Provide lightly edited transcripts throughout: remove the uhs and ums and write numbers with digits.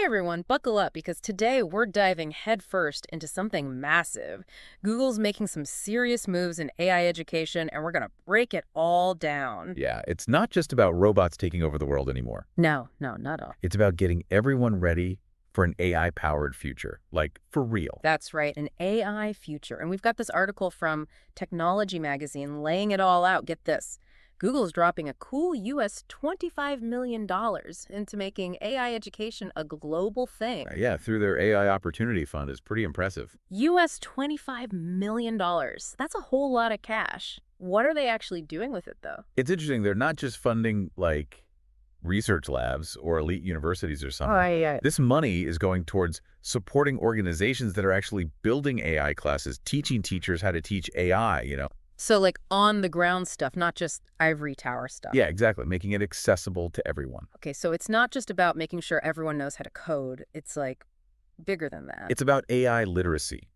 everyone, buckle up because today we're diving headfirst into something massive. Google's making some serious moves in AI education, and we're going to break it all down. Yeah, it's not just about robots taking over the world anymore. No, not all. It's about getting everyone ready for an AI-powered future, like for real. That's right, an AI future. And we've got this article from Technology Magazine laying it all out. Get this. Google's dropping a cool US $25 million into making AI education a global thing. Yeah, through their AI Opportunity Fund is pretty impressive. US $25 million. That's a whole lot of cash. What are they actually doing with it, though? It's interesting, they're not just funding, like, research labs or elite universities or something. Yeah. This money is going towards supporting organizations that are actually building AI classes, teaching teachers how to teach AI. So, like, on-the-ground stuff, not just ivory tower stuff. Yeah, exactly, making it accessible to everyone. Okay, so it's not just about making sure everyone knows how to code. It's, like, bigger than that. It's about AI literacy.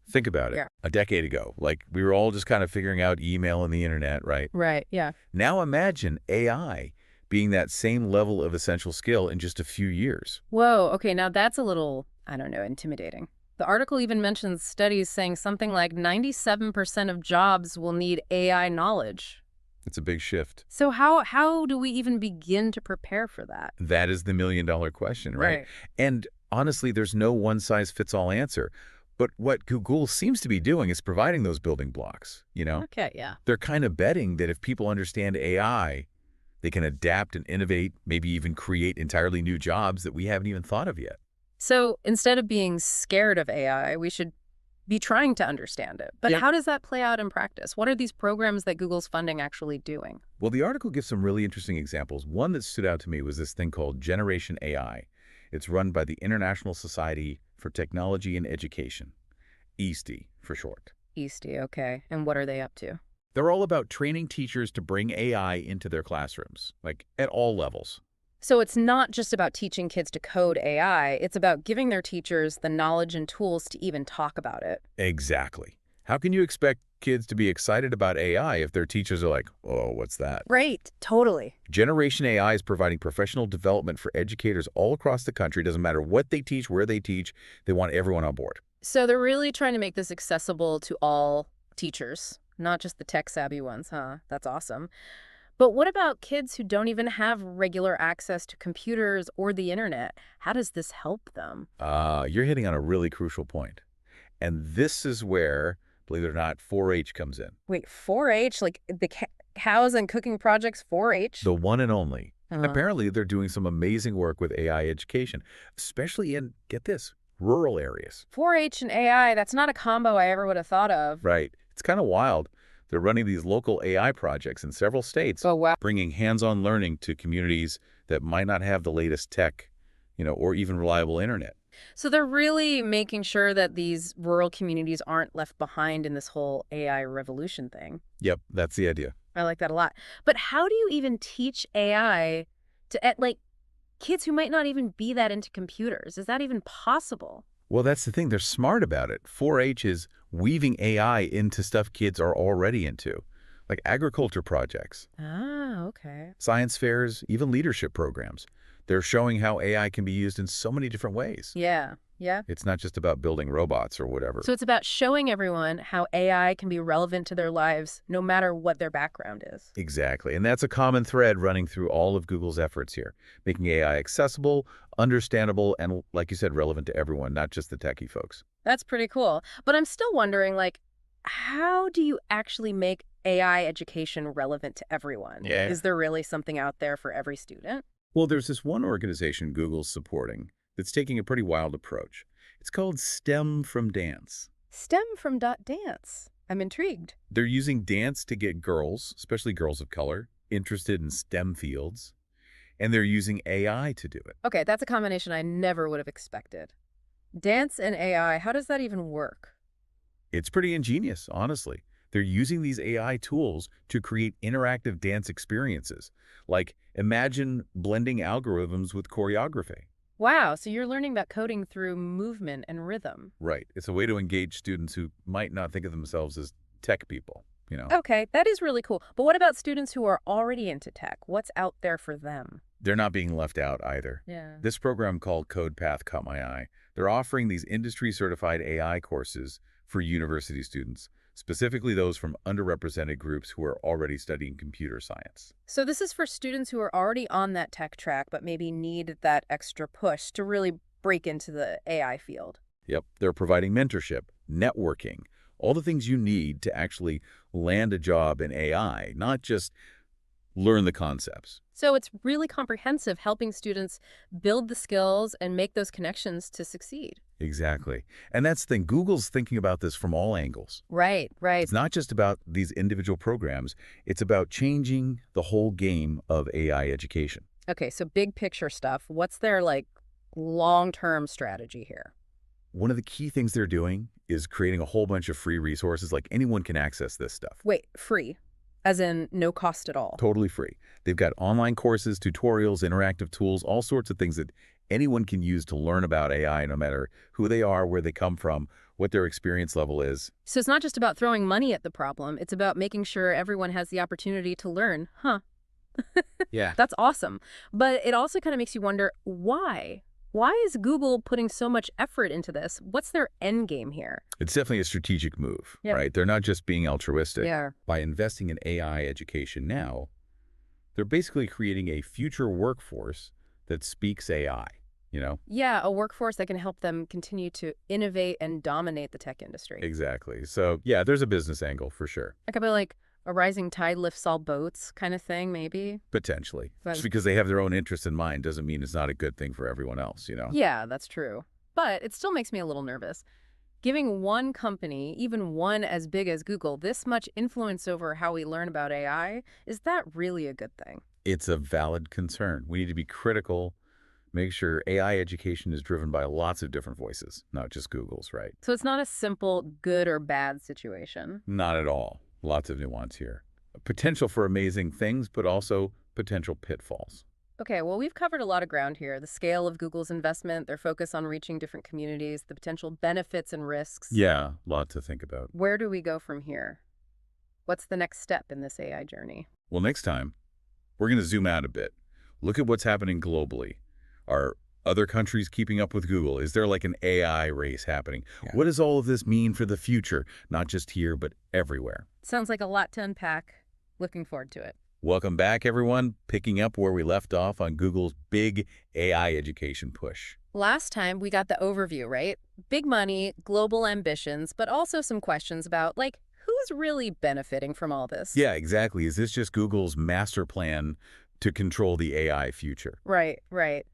Think about it. Yeah. A decade ago, like, we were all just kind of figuring out email and the internet, right? Right, yeah. Now imagine AI being that same level of essential skill in just a few years. Whoa, okay, now that's a little, I don't know, intimidating. The article even mentions studies saying something like 97% of jobs will need AI knowledge. It's a big shift. So how do we even begin to prepare for that? That is the million-dollar question, right? And honestly, there's no one-size-fits-all answer. But what Google seems to be doing is providing those building blocks. Okay, yeah. They're kind of betting that if people understand AI, they can adapt and innovate, maybe even create entirely new jobs that we haven't even thought of yet. So instead of being scared of AI, we should be trying to understand it. But Yeah. how does that play out in practice? What are these programs that Google's funding actually doing? Well, the article gives some really interesting examples. One that stood out to me was this thing called Generation AI. It's run by the International Society for Technology and Education, ISTE for short. Easty, okay. And what are they up to? They're all about training teachers to bring AI into their classrooms, like at all levels. So it's not just about teaching kids to code AI, it's about giving their teachers the knowledge and tools to even talk about it. Exactly. How can you expect kids to be excited about AI if their teachers are like, oh, what's that? Right, totally. Generation AI is providing professional development for educators all across the country. Doesn't matter what they teach, where they teach, they want everyone on board. So they're really trying to make this accessible to all teachers, not just the tech-savvy ones, huh? That's awesome. But what about kids who don't even have regular access to computers or the internet? How does this help them? You're hitting on a really crucial point. And this is where, believe it or not, 4-H comes in. Wait, 4-H? Like the cows and cooking projects 4-H? The one and only. Uh-huh. Apparently, they're doing some amazing work with AI education, especially in, get this, rural areas. 4-H and AI, that's not a combo I ever would have thought of. Right. It's kind of wild. They're running these local AI projects in several states, Oh, wow. bringing hands-on learning to communities that might not have the latest tech, or even reliable internet. So they're really making sure that these rural communities aren't left behind in this whole AI revolution thing. Yep, that's the idea. I like that a lot. But how do you even teach AI to, like, kids who might not even be that into computers? Is that even possible? Well, that's the thing. They're smart about it. 4-H is weaving AI into stuff kids are already into, like agriculture projects, Ah, okay. science fairs, even leadership programs. They're showing how AI can be used in so many different ways. Yeah, yeah. It's not just about building robots or whatever. So it's about showing everyone how AI can be relevant to their lives no matter what their background is. Exactly. And that's a common thread running through all of Google's efforts here, making AI accessible, understandable, and, like you said, relevant to everyone, not just the techie folks. That's pretty cool. But I'm still wondering, like, how do you actually make AI education relevant to everyone? Yeah. Is there really something out there for every student? Well, there's this one organization Google's supporting that's taking a pretty wild approach. It's called STEM from Dance. STEM from .dance. I'm intrigued. They're using dance to get girls, especially girls of color, interested in STEM fields, and they're using AI to do it. Okay, that's a combination I never would have expected. Dance and AI, how does that even work? It's pretty ingenious, honestly. They're using these AI tools to create interactive dance experiences. Like, imagine blending algorithms with choreography. Wow, so you're learning about coding through movement and rhythm. Right. It's a way to engage students who might not think of themselves as tech people. Okay, that is really cool. But what about students who are already into tech? What's out there for them? They're not being left out either. Yeah. This program called CodePath caught my eye. They're offering these industry-certified AI courses for university students, specifically those from underrepresented groups who are already studying computer science. So this is for students who are already on that tech track, but maybe need that extra push to really break into the AI field. Yep, they're providing mentorship, networking, all the things you need to actually land a job in AI, not just learn the concepts. So it's really comprehensive, helping students build the skills and make those connections to succeed. Exactly. And that's the thing. Google's thinking about this from all angles. Right, right. It's not just about these individual programs. It's about changing the whole game of AI education. Okay, so big picture stuff. What's their long-term strategy here? One of the key things they're doing is creating a whole bunch of free resources. Like anyone can access this stuff. Wait, free? As in no cost at all? Totally free. They've got online courses, tutorials, interactive tools, all sorts of things that anyone can use to learn about AI, no matter who they are, where they come from, what their experience level is. So it's not just about throwing money at the problem. It's about making sure everyone has the opportunity to learn. Huh. Yeah. That's awesome. But it also kind of makes you wonder, why? Why is Google putting so much effort into this? What's their end game here? It's definitely a strategic move, Yep. right? They're not just being altruistic. Yeah. By investing in AI education now, they're basically creating a future workforce that speaks AI, you know? Yeah, a workforce that can help them continue to innovate and dominate the tech industry. Exactly. So, yeah, there's a business angle for sure. It could be like a rising tide lifts all boats kind of thing, maybe. Potentially. But- Just because they have their own interests in mind doesn't mean it's not a good thing for everyone else, you know? Yeah, that's true. But it still makes me a little nervous. Giving one company, even one as big as Google, this much influence over how we learn about AI, is that really a good thing? It's a valid concern. We need to be critical, make sure AI education is driven by lots of different voices, not just Google's, right? So it's not a simple good or bad situation. Not at all. Lots of nuance here. Potential for amazing things, but also potential pitfalls. Okay, well, we've covered a lot of ground here. The scale of Google's investment, their focus on reaching different communities, the potential benefits and risks. Yeah, a lot to think about. Where do we go from here? What's the next step in this AI journey? Well, next time, we're going to zoom out a bit. Look at what's happening globally. Are other countries keeping up with Google? Is there like an AI race happening? Yeah. What does all of this mean for the future? Not just here, but everywhere. Sounds like a lot to unpack. Looking forward to it. Welcome back, everyone. Picking up where we left off on Google's big AI education push. Last time we got the overview, right? Big money, global ambitions, but also some questions about, who's really benefiting from all this? Yeah, exactly. Is this just Google's master plan to control the AI future? Right, right.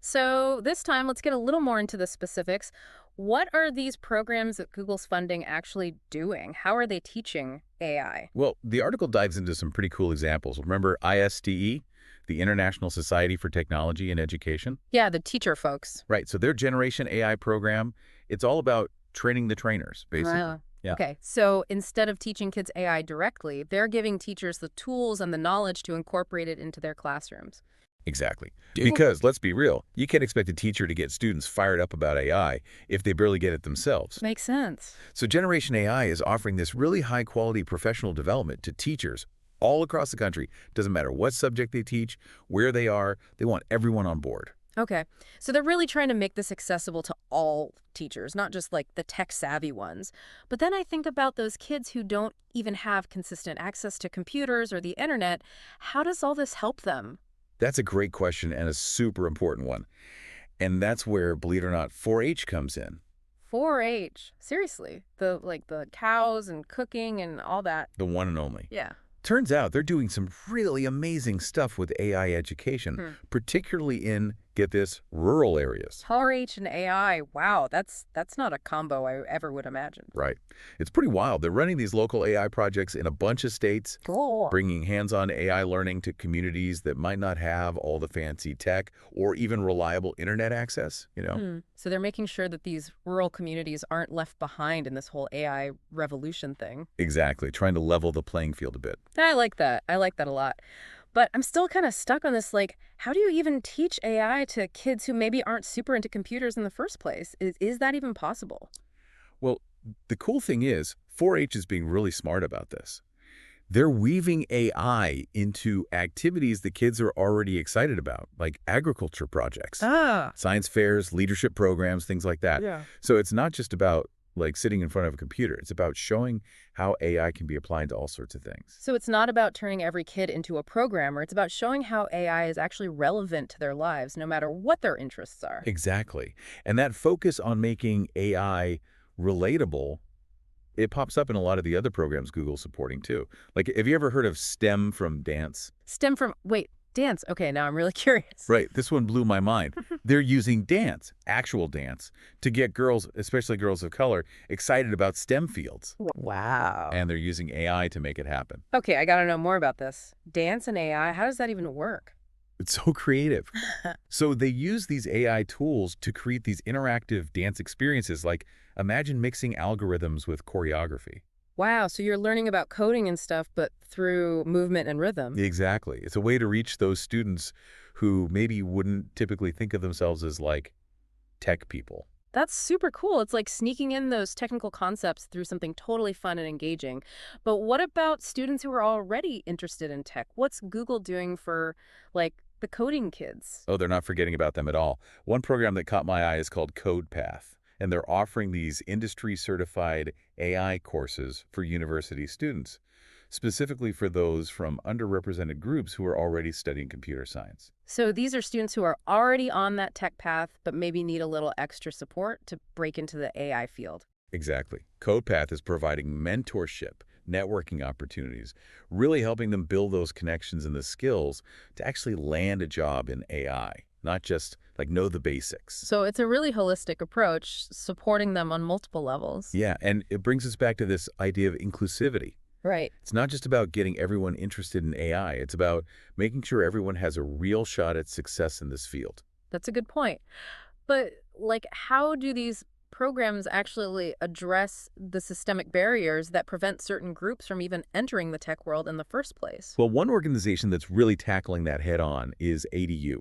So this time, let's get a little more into the specifics. What are these programs that Google's funding actually doing? How are they teaching AI? Well, the article dives into some pretty cool examples. Remember ISTE, the International Society for Technology and Education? Yeah, the teacher folks. Right. So their Generation AI program, it's all about training the trainers, basically. Wow. Yeah. Okay, so instead of teaching kids AI directly, they're giving teachers the tools and the knowledge to incorporate it into their classrooms. Exactly. Because, let's be real, you can't expect a teacher to get students fired up about AI if they barely get it themselves. Makes sense. So Generation AI is offering this really high-quality professional development to teachers all across the country. Doesn't matter what subject they teach, where they are, they want everyone on board. Okay, so they're really trying to make this accessible to all teachers, not just the tech-savvy ones. But then I think about those kids who don't even have consistent access to computers or the internet. How does all this help them? That's a great question and a super important one. And that's where, believe it or not, 4-H comes in. 4-H, seriously, the cows and cooking and all that. The one and only. Yeah. Turns out they're doing some really amazing stuff with AI education, particularly in, get this, rural areas. 4-H and AI, wow, that's not a combo I ever would imagine. Right. It's pretty wild. They're running these local AI projects in a bunch of states, Cool. bringing hands-on AI learning to communities that might not have all the fancy tech or even reliable internet access, you know? So they're making sure that these rural communities aren't left behind in this whole AI revolution thing. Exactly. Trying to level the playing field a bit. I like that. I like that a lot. But I'm still kind of stuck on this, how do you even teach AI to kids who maybe aren't super into computers in the first place? Is that even possible? Well, the cool thing is 4-H is being really smart about this. They're weaving AI into activities that kids are already excited about, like agriculture projects, Ah, science fairs, leadership programs, things like that. yeah. So it's not just about like sitting in front of a computer. It's about showing how AI can be applied to all sorts of things. So it's not about turning every kid into a programmer. It's about showing how AI is actually relevant to their lives, no matter what their interests are. Exactly. And that focus on making AI relatable, it pops up in a lot of the other programs Google's supporting too. Like, have you ever heard of STEM from dance? Stem from, wait, dance. Okay, now I'm really curious. Right. This one blew my mind. They're using dance, actual dance, to get girls, especially girls of color, excited about STEM fields. Wow. And they're using AI to make it happen. Okay, I gotta know more about this. Dance and AI, how does that even work? It's so creative. So they use these AI tools to create these interactive dance experiences. Like, imagine mixing algorithms with choreography. Wow, so you're learning about coding and stuff, but through movement and rhythm. Exactly. It's a way to reach those students who maybe wouldn't typically think of themselves as like tech people. That's super cool. It's like sneaking in those technical concepts through something totally fun and engaging. But what about students who are already interested in tech? What's Google doing for, like, the coding kids? Oh, they're not forgetting about them at all. One program that caught my eye is called CodePath, and they're offering these industry-certified AI courses for university students, specifically for those from underrepresented groups who are already studying computer science. So these are students who are already on that tech path, but maybe need a little extra support to break into the AI field. Exactly. CodePath is providing mentorship, networking opportunities, really helping them build those connections and the skills to actually land a job in AI, not just like know the basics. So it's a really holistic approach, supporting them on multiple levels. Yeah, and it brings us back to this idea of inclusivity. Right. It's not just about getting everyone interested in AI. It's about making sure everyone has a real shot at success in this field. That's a good point. But, like, how do these programs actually address the systemic barriers that prevent certain groups from even entering the tech world in the first place? Well, one organization that's really tackling that head on is ADU.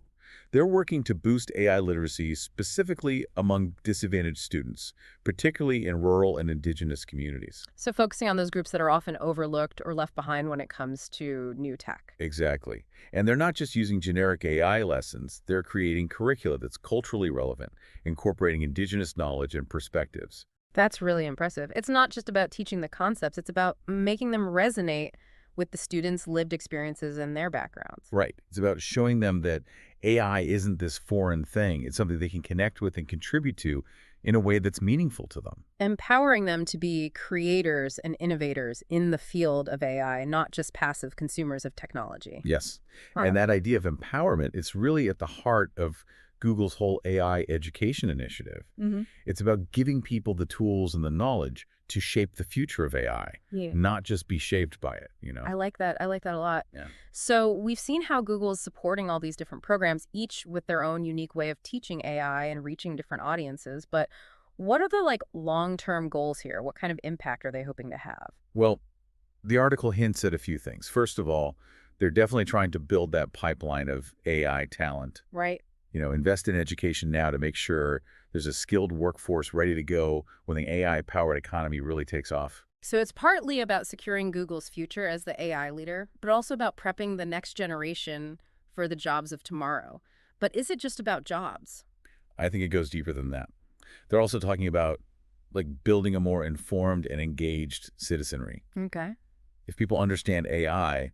They're working to boost AI literacy specifically among disadvantaged students, particularly in rural and indigenous communities. So focusing on those groups that are often overlooked or left behind when it comes to new tech. Exactly. And they're not just using generic AI lessons, they're creating curricula that's culturally relevant, incorporating indigenous knowledge and perspectives. That's really impressive. It's not just about teaching the concepts, it's about making them resonate with the students' lived experiences and their backgrounds. Right. It's about showing them that AI isn't this foreign thing. It's something they can connect with and contribute to in a way that's meaningful to them. Empowering them to be creators and innovators in the field of AI, not just passive consumers of technology. Yes. Huh. And that idea of empowerment, it's really at the heart of Google's whole AI education initiative. Mm-hmm. It's about giving people the tools and the knowledge to shape the future of AI, Yeah. not just be shaped by it, you know? I like that. I like that a lot. Yeah. So we've seen how Google is supporting all these different programs, each with their own unique way of teaching AI and reaching different audiences. But what are the long-term goals here? What kind of impact are they hoping to have? Well, the article hints at a few things. First of all, they're definitely trying to build that pipeline of AI talent. Right? Invest in education now to make sure there's a skilled workforce ready to go when the AI-powered economy really takes off. So it's partly about securing Google's future as the AI leader, but also about prepping the next generation for the jobs of tomorrow. But is it just about jobs? I think it goes deeper than that. They're also talking about building a more informed and engaged citizenry. Okay. If people understand AI,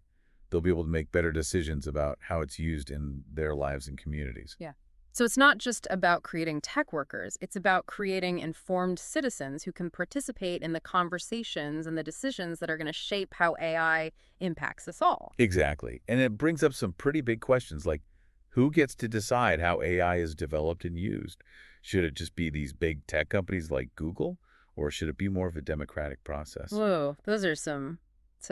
they'll be able to make better decisions about how it's used in their lives and communities. Yeah. So it's not just about creating tech workers. It's about creating informed citizens who can participate in the conversations and the decisions that are going to shape how AI impacts us all. Exactly. And it brings up some pretty big questions like, who gets to decide how AI is developed and used? Should it just be these big tech companies like Google, or should it be more of a democratic process? Whoa, those are some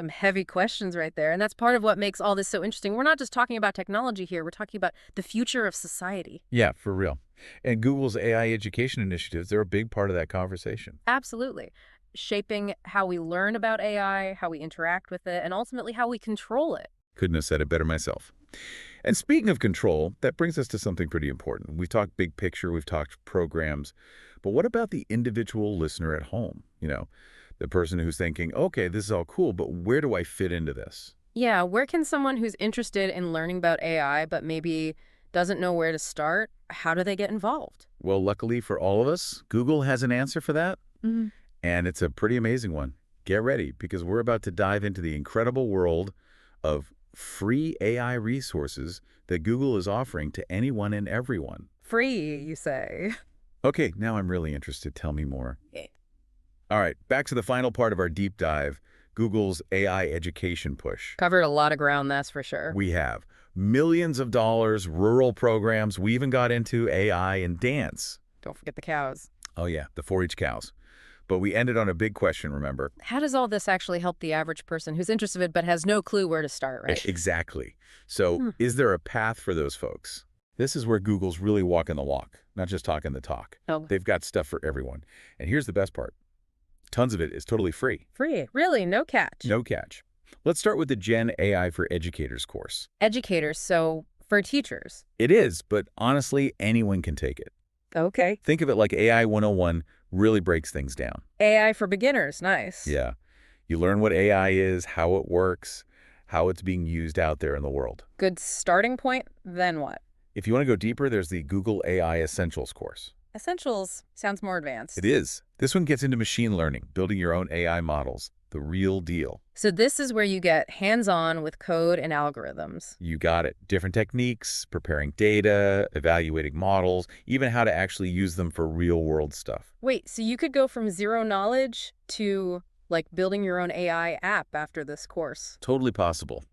heavy questions right there. And that's part of what makes all this so interesting. We're not just talking about technology here. We're talking about the future of society. Yeah, for real. And Google's AI education initiatives, they're a big part of that conversation. Absolutely. Shaping how we learn about AI, how we interact with it, and ultimately how we control it. Couldn't have said it better myself. And speaking of control, that brings us to something pretty important. We've talked big picture, we've talked programs, but what about the individual listener at home? The person who's thinking, okay, this is all cool, but where do I fit into this? Yeah, where can someone who's interested in learning about AI but maybe doesn't know where to start, how do they get involved? Well, luckily for all of us, Google has an answer for that, Mhm. and it's a pretty amazing one. Get ready, because we're about to dive into the incredible world of free AI resources that Google is offering to anyone and everyone. Free, you say. Okay, now I'm really interested. Tell me more. Okay. All right, back to the final part of our deep dive, Google's AI education push. Covered a lot of ground, that's for sure. We have millions of dollars, rural programs. We even got into AI and dance. Don't forget the cows. Oh yeah, the 4-H cows. But we ended on a big question, remember? How does all this actually help the average person who's interested but has no clue where to start, right? Exactly. So Hmm. is there a path for those folks? This is where Google's really walking the walk, not just talking the talk. Oh, They've got stuff for everyone. And here's the best part. Tons of it is totally free. free. Really? No catch? No catch. Let's start with the Gen AI for Educators course. Educators, so for teachers. It is, but honestly, anyone can take it. Okay. Think of it like AI 101 really breaks things down. AI for beginners. Nice. Yeah. You learn what AI is, how it works, how it's being used out there in the world. Good starting point. Then what? If you want to go deeper, there's the Google AI Essentials course. Essentials sounds more advanced. It is. This one gets into machine learning, building your own AI models, the real deal. So this is where you get hands-on with code and algorithms. You got it. Different techniques, preparing data, evaluating models, even how to actually use them for real-world stuff. Wait, so you could go from zero knowledge to like building your own AI app after this course. Totally possible.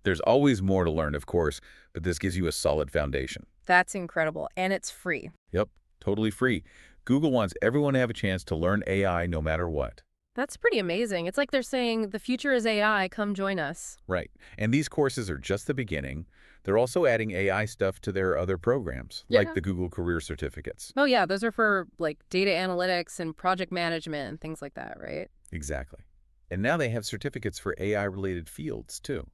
There's always more to learn, of course, but this gives you a solid foundation. That's incredible. And it's free. Yep, totally free. Google wants everyone to have a chance to learn AI no matter what. That's pretty amazing. It's like they're saying, the future is AI, come join us. Right. And these courses are just the beginning. They're also adding AI stuff to their other programs, Yeah. like the Google Career Certificates. Oh yeah, those are for like data analytics and project management and things like that, right? Exactly. And now they have certificates for AI-related fields, too.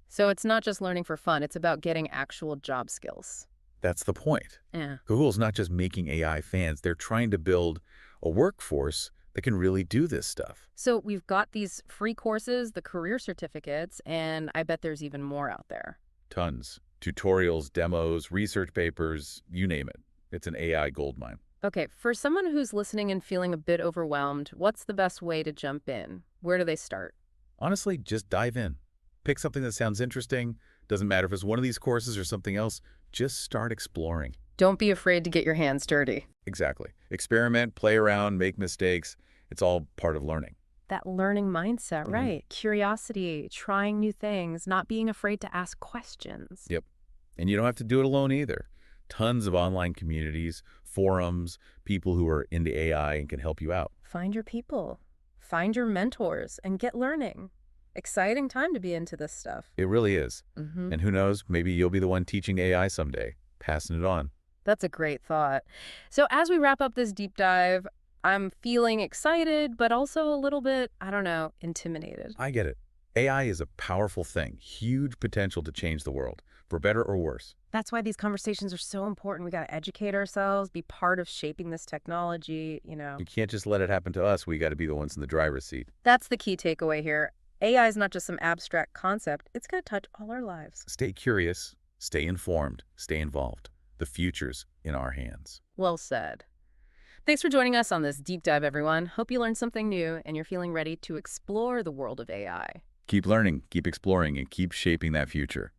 So it's not just learning for fun, it's about getting actual job skills. That's the point. Yeah. Google's not just making AI fans. They're trying to build a workforce that can really do this stuff. So we've got these free courses, the career certificates, and I bet there's even more out there. Tons. Tutorials, demos, research papers, you name it. It's an AI goldmine. Okay, for someone who's listening and feeling a bit overwhelmed, what's the best way to jump in? Where do they start? Honestly, just dive in. Pick something that sounds interesting. Doesn't matter if it's one of these courses or something else. Just start exploring. Don't be afraid to get your hands dirty. Exactly. Experiment, play around, make mistakes. It's all part of learning. That learning mindset, Mhm. right? Curiosity, trying new things, not being afraid to ask questions. Yep. And you don't have to do it alone either. Tons of online communities, forums, people who are into AI and can help you out. Find your people, find your mentors, and get learning. Exciting time to be into this stuff. It really is. Mm-hmm. And who knows, maybe you'll be the one teaching AI someday, passing it on. That's a great thought. So as we wrap up this deep dive, I'm feeling excited, but also a little bit, I don't know, intimidated. I get it. AI is a powerful thing, huge potential to change the world, for better or worse. That's why these conversations are so important. We got to educate ourselves, be part of shaping this technology, You can't just let it happen to us. We got to be the ones in the driver's seat. That's the key takeaway here. AI is not just some abstract concept. It's going to touch all our lives. Stay curious, stay informed, stay involved. The future's in our hands. Well said. Thanks for joining us on this deep dive, everyone. Hope you learned something new and you're feeling ready to explore the world of AI. Keep learning, keep exploring, and keep shaping that future.